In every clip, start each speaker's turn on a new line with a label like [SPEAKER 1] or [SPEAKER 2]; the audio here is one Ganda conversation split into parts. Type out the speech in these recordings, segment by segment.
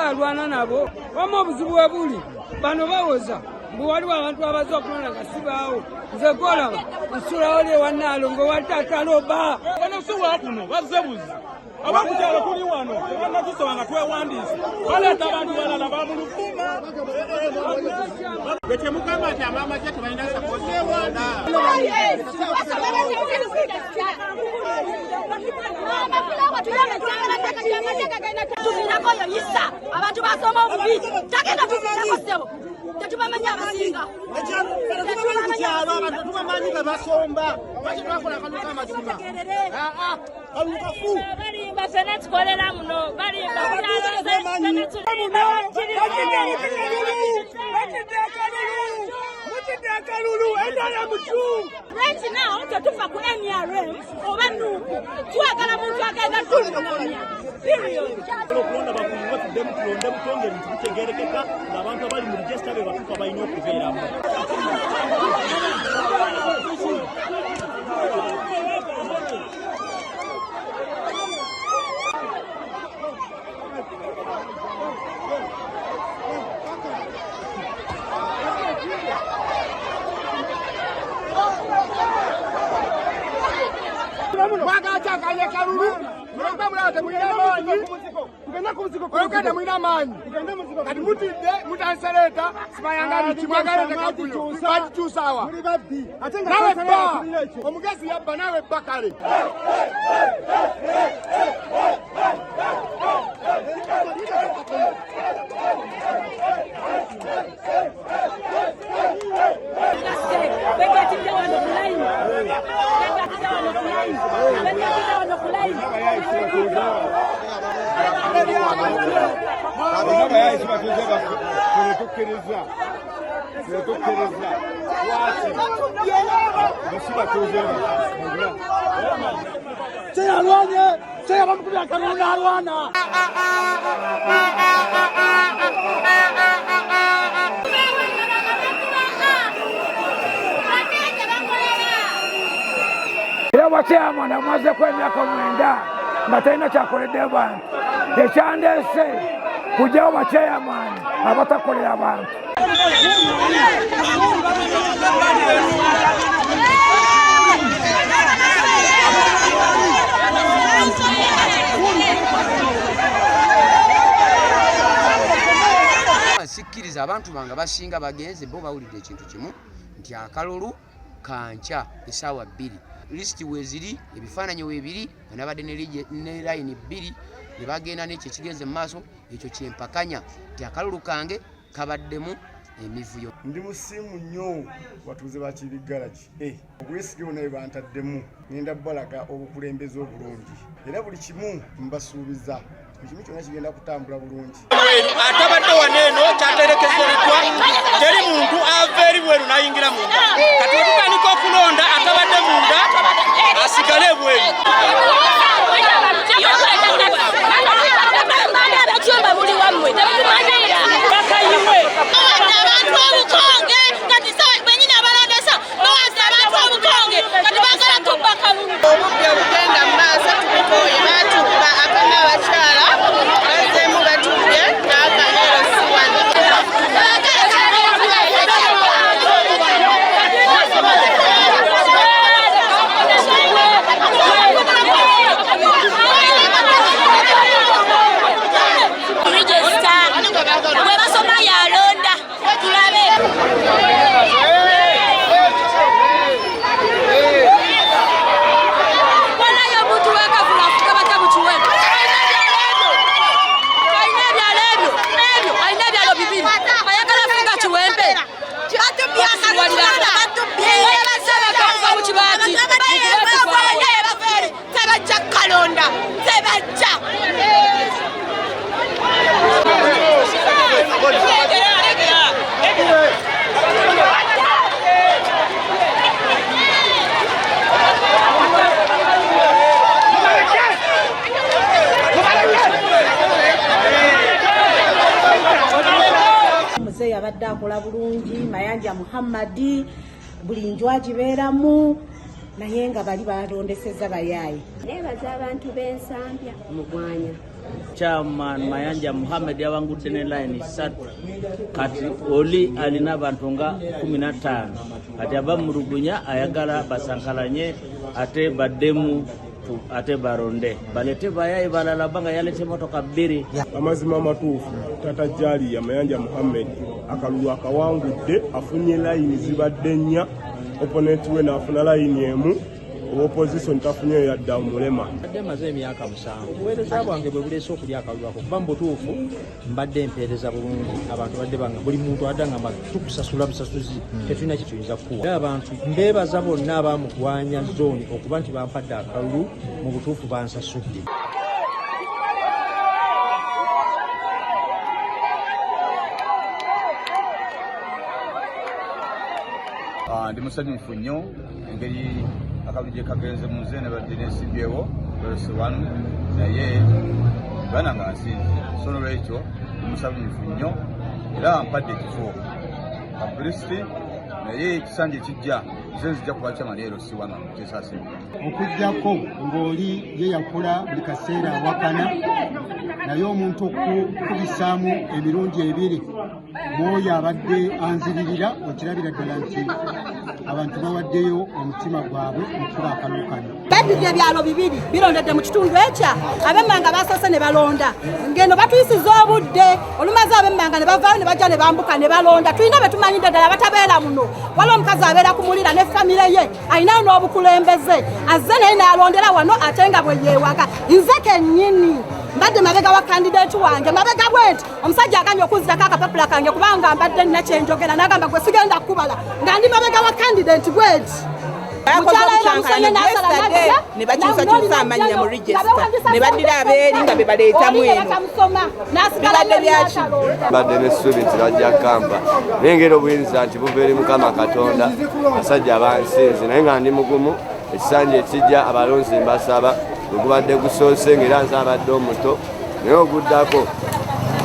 [SPEAKER 1] Alwana nabo wama obuzibu webuli bano bawoza waliwo abantu abaza okulonda nga sibaawo nze golaba nsula oli ewanaalo ng'owalitataloba
[SPEAKER 2] bano si wakuno bazzebuzi abakukyalo tuli wano tebanatusaba nga twewandiisa baleeta abantu balala bamulufuma
[SPEAKER 3] Bekemugamba nti amaamaje tebalina sapoti ewanda
[SPEAKER 4] abantu basoma obubi tagenda tuvinako ssebo tetubamanya abasinga
[SPEAKER 3] kukyalo abantu tubamanyi nga basomba lwaki twakola akalulu k'amazima kalulu kafu
[SPEAKER 4] balimba fena tukolera muno balimba right now tetufa ku NRM oba nuku twagala muntu agenda tulunamya period
[SPEAKER 2] okulonda bakuzi batuddemu tulonde butonde ebintu bitegerekeka ng'abantu abali mu regisita be batuuka balina okubeeramu
[SPEAKER 3] mwagachakanye kalulu mulomba mulate mulina amaanyi tugenda ku muziko oyogenda mulina amaanyi kati mutidde mutansereta simayangalichi mwagalete kakuyo nawe bba omugezi yabba nawe bba kale
[SPEAKER 1] chairman amaze kw'emyaka 9 nga talina kyakoledde abantu ekyandeese kujjawo bachairman abatakolera abantu
[SPEAKER 5] sikkiriza abantu bange basinga bagenze bo bawulidde ekintu kimu nti akalulu kanca essaawa 2 lisiti weziri ebifaananyi webiri banabadde ne layini 2 ne bagenda n'ekyo ekigenze mu maaso ekyo kyempakanya nti akalulu kange kabaddemu emivuyo.
[SPEAKER 6] Ndi musimu nnyo batuuze bakirigalaki obwesige bonna bwe bantaddemu ngenda balaga obukulembeze obulungi era buli kimu mbasuubiza ekimu kyonna kigenda kutambula bulungi.
[SPEAKER 2] atabadde waneeno kyaterekezeddwa teri muntu ava eri bweru n'ayingira munda kati wetutandika okulonda atabadde munda asigale bweru.
[SPEAKER 4] abakyumba buli wammwe temutumanyiira bakayiwe abantu obukonge kati benyini abalondesa bawaza abantu obukonge kati bagala tubba kalulu
[SPEAKER 7] obubbi obugenda mu maaso tubukooye baatubba akana abakyala bazeemu batubye n'akanyero siwani
[SPEAKER 8] yabadde akola bulungi Mayanja Muhammadi buli nju agibeeramu naye nga bali balondeseza bayaayi.
[SPEAKER 9] Neebaza abantu b'Ensambya Mugwanya.
[SPEAKER 10] Chairman Mayanja Muhammad yawangudde ne line 3 kati oli alina abantu nga 15 kati abamulugunya ayagala basankalanye ate baddemu ate baronde balete bayayi balala banga yalete motoka 2.
[SPEAKER 11] Amazima amatuufu Tata Jaliya Mayanja Muhammad akalulu akawangudde afunye line zibadde 4 opponent we n'afuna line emu opposition tafunye yadda mulema.
[SPEAKER 12] Maze emyaka 7 obuweereza bwange bwe buleese okulya akalulu ako kuba mbutuufu mbadde empeereza bulungi abantu badde banga buli muntu adda ngamba tukusasula busasuzi tetulina kituyinza kukuwa abantu mbeebaza bonna abamugwanya zooni okuba nti bampadde akalulu mu butuufu bansasudde.
[SPEAKER 13] Ndi musanyufu nnyo engeri akalulu gye kagenze mu nze nebadde nesimbyewo verse 1 naye bana nga nsinze so nolwekyo musanyufu nnyo era mpadde ekifo abrisiti naye ekisanja ekijja nze nzija kuba kyamaleero siwana kyesase
[SPEAKER 14] okujjako ng'oli ye yakola buli kaseera awakana naye omuntu okukubisaamu emirundi 2 mwoyo abadde anziririra okirabira ddala nti abantu bawaddeyo omutima gwabwe okuba akalulu kano.
[SPEAKER 15] Baddidde ebyalo 2 birondedde mu kitundu ekya ab'emmanga basoose ne balonda ngeno batuyisiza obudde olumaze ab'emmanga ne bavaayo ne bajja ne bambuka ne balonda tulina be tumanyidde ddala batabeera muno waliwo omukazi abeera kumulira ne famire ye alina n'obukulembeze azze naye n'alondera wano ate nga bwe yeewaga nze kennyini mbadde mabega wa kandidate wange mabega bwenti omusajja agambye okunzirako akapapula kange kubanga mbadde nina kyenjogera n'agamba gwe sigenda kukubala nga ndi mabega wa kandidate bwenti
[SPEAKER 7] ne bakyusakyusa amannya mu register ne baddira abeeri nga be baleetamu eno bibadde byaki
[SPEAKER 16] badde n'essuubi nti bajja kampa naye ngeri obuyinza nti buva eri Mukama Katonda basajja abansinzi naye nga ndi mugumu ekisanja ekijja abalonzi mbasaba ogubadde gusoose ng'era nsaabadde omuto naye oguddako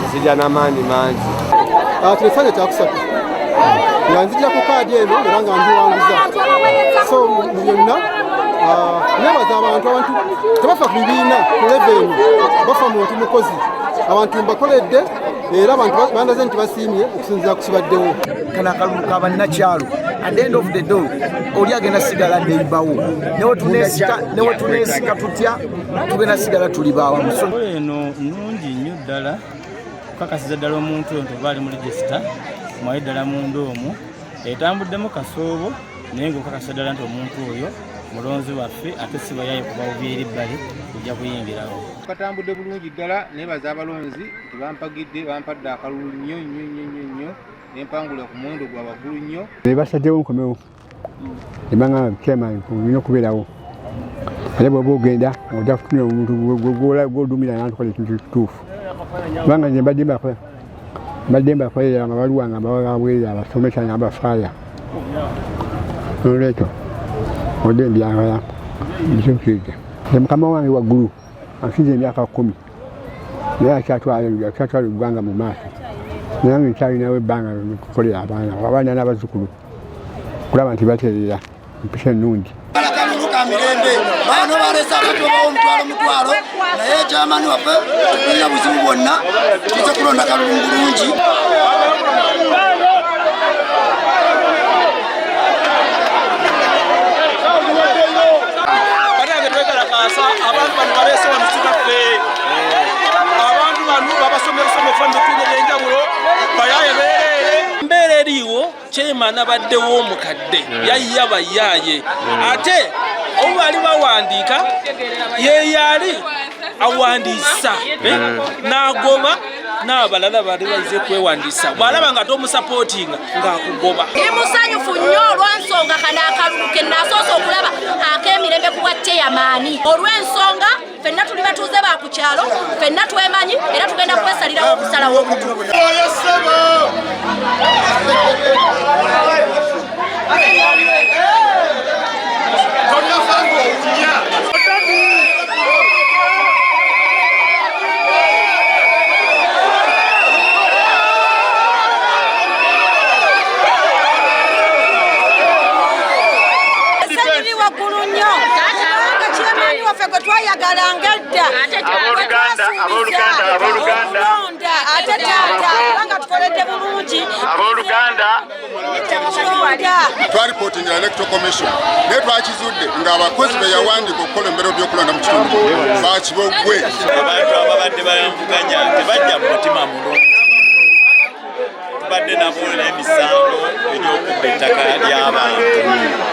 [SPEAKER 16] ekijja n'amaanyi mangi.
[SPEAKER 14] Ekifaananyi kyakusatu nga nzija ku kaadi eno era nga ndiwanguza so mu byonna nebaza abantu tebafa ku bibiina ku leveni bafa muntu mukozi abantu mbakoledde era abantu bandaze nti basiimye okusinziira ku kibaddewo.
[SPEAKER 17] Kana akalulu kabannakyalo at the end of the day oli agenda sigala neibawo newe tuneesika tutya tugenda sigala tuli baawamu.
[SPEAKER 10] Eno nnungi nnyo ddala kukakasiza ddala omuntu oyo nti oba ali mu regisita mwaye ddala munda omwo etambuddemu kasoobo naye ngaokakasiza ddala nti omuntu oyo mulonzi waffe ate si bayaye kubawubi eri bbali kujja kuyingirawo.
[SPEAKER 12] Katambudde bulungi ddala nebaza abalonzi tebampagidde bampadde akalulu nnyo nnyo nnyo nnyo nempangula ku muwendo gwa waggulu nnyo.
[SPEAKER 18] Basaddewo nkomewo ebanga chairman olina okubeerawo ate bw'oba ogenda ojja kutunira omuntu gw'odumira nantukola ekintu kituufu kubanga nze mbadde mbakolerera nga baliwa nga mbababwerera abasomesa nga bafaaya nolwekyo odde mbyagala bisokiridde. Mukama wange waggulu ansinza emyaka 10 naye akyatwala eggwanga mu maaso nange nkyalinawo ebbanga kukolera abaana n'abazzukulu kulaba nti bateerera empisa ennungi.
[SPEAKER 19] Akalulu ka mirembe bano baleese akatobawo omutwalo naye ekyamaani waffe tulina buzibu bwonna tuze kulonda kalulu bulungi.
[SPEAKER 2] Batange twekalakaasa abantu bano baleese wano sikaffe abantu bano babasomye busomo fa mitwine ebyenjawulo bayaye beerere mbeera eriiwo chairman abaddewo omukadde yayya bayaaye ate obali bawandiika yeyali awandiisa n'agoba n'abalala bali bayize kwewandiisa bw'alaba nga tomusapootinga ng'akugoba.
[SPEAKER 4] Ndi musanyufu nnyo olw'ensonga kano akalulu ke nnasoose okulaba ak'emirembe ku bwa chairman olw'ensonga ffenna tuli batuuze ba ku kyalo ffenna twemanyi era tugenda kwesalirawo okusalawo okutuufu.
[SPEAKER 15] twayagalanga edda okulonda ate taata kubanga tukoledde bulungi
[SPEAKER 20] twalipotingira electoral commission naye twakizudde ng'abakozi be yawandika okukola embeera by'okulonda mu kitundu bakibogwe.
[SPEAKER 21] Abantu ababadde bayambukanya tebajja mu mutima mulungi, tubadde nabo n'emisango egy'okubba ettaka ly'abantu.